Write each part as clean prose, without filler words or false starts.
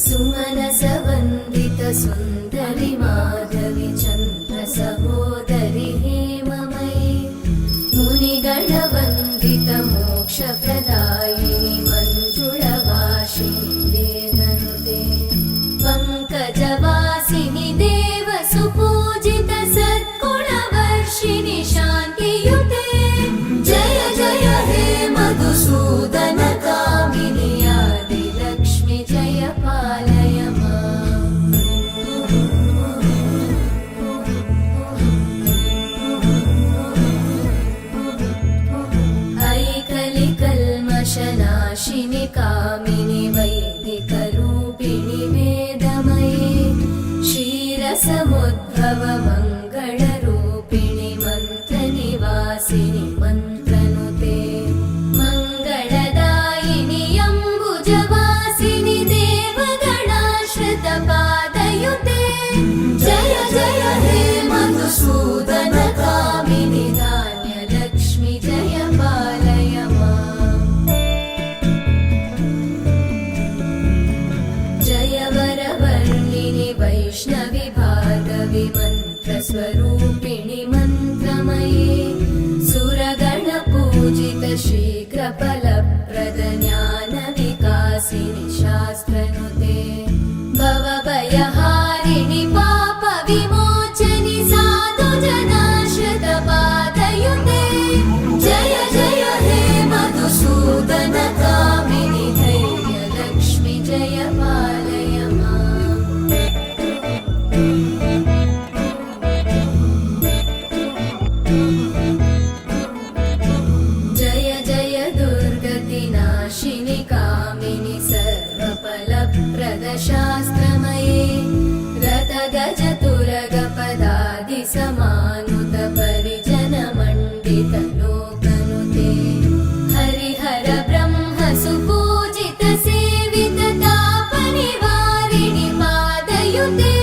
सुमनसवन्दित सुन्दरि माधवि चन्द्र सहोदरि हेममयि मुनिगणवन्दित मोक्षप्रदायिनि मञ्जुळवासिनि वेदनुते पङ्कजवासिनि देवसुपूजित सद्गुणवर्षिणि शान्तियुते जय जय हे मधुसूदन कामिनि आदिलक्ष्मि जय पालय माम् ऐकलिकल्मषनाशिनि कामिनि वैदिकरूपिणि वेदमये क्षीरसमुद्भव मङ्गलरूपिणि मन्त्रनिवासिनि मन्त्रनुते मङ्गलदायिनि अम्बुजवासिनि देवगणाश्रितपादयुते जय जय हे मधुसूदन कामिनि धान्यलक्ष्मि जय पालय माम् जय वरवर्णिनि वैष्णवि भार्गवि मन्त्रस्वरूपिणि मन्त्रमये सुरगणपूजित शीघ्रफलप्रद ज्ञानविकासिनि शास्त्रनुते भवभयहारिणि पापविमोचनि साधुजनाश्रितपादयुते जय जय हे मधुसूदन कामिनि धैर्यलक्ष्मि जय पालय माम् जय जय दुर्गतिनाशिनि कामिनि सर्वफलप्रद शास्त्रमये रथगजतुरगपदादिसमानुत परिजनमण्डित लोकनुते हरिहर ब्रह्म सुपूजित सेवित तापनिवारिणि पादयुते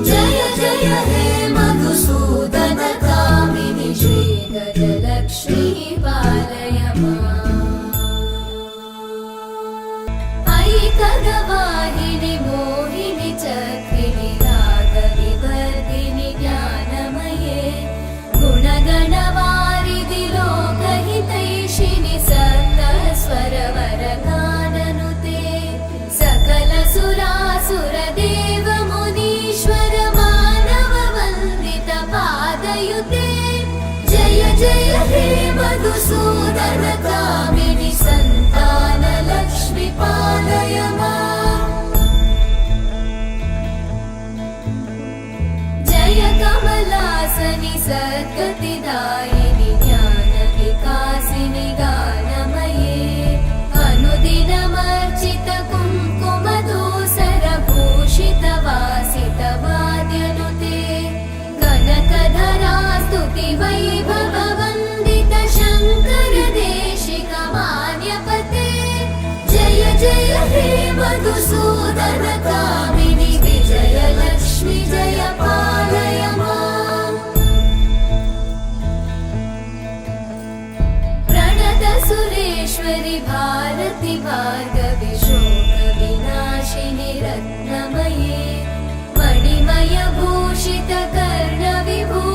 जय जय हे मधुसूदन कामिनि श्रीगजलक्ष्मी पालय माम् ऐकगवाहिनि मोहिनि चक्रिणि रागविवर्धिनि ज्ञानमये गुणगणवारिधि लोकहितैषिणि सप्तस्वरवरगाननुते सकलसुरासुरदेव मुनीश्वर मानववन्दित पादयुते जय जय हे मधुसूदन कामिनि सन्तानलक्ष्मि पालय माम् जय कमलासनि सद्गतिदायिनि ज्ञानविकासिनि गानमये अनुदिनमर्चित कुङ्कुमधूसरभूषित वासित वाद्यनुते कनकधरा स्तुति वैभववन्दित शङ्कर देशिक मान्यपते जय जय हे मधुसूदन कामिनि विजयलक्ष्मि जय पालय माम् प्रणत सुरेश्वरि भारति भार्गवि शोकविनाशिनि रत्नमये मणिमय भूषित कर्णविभूषित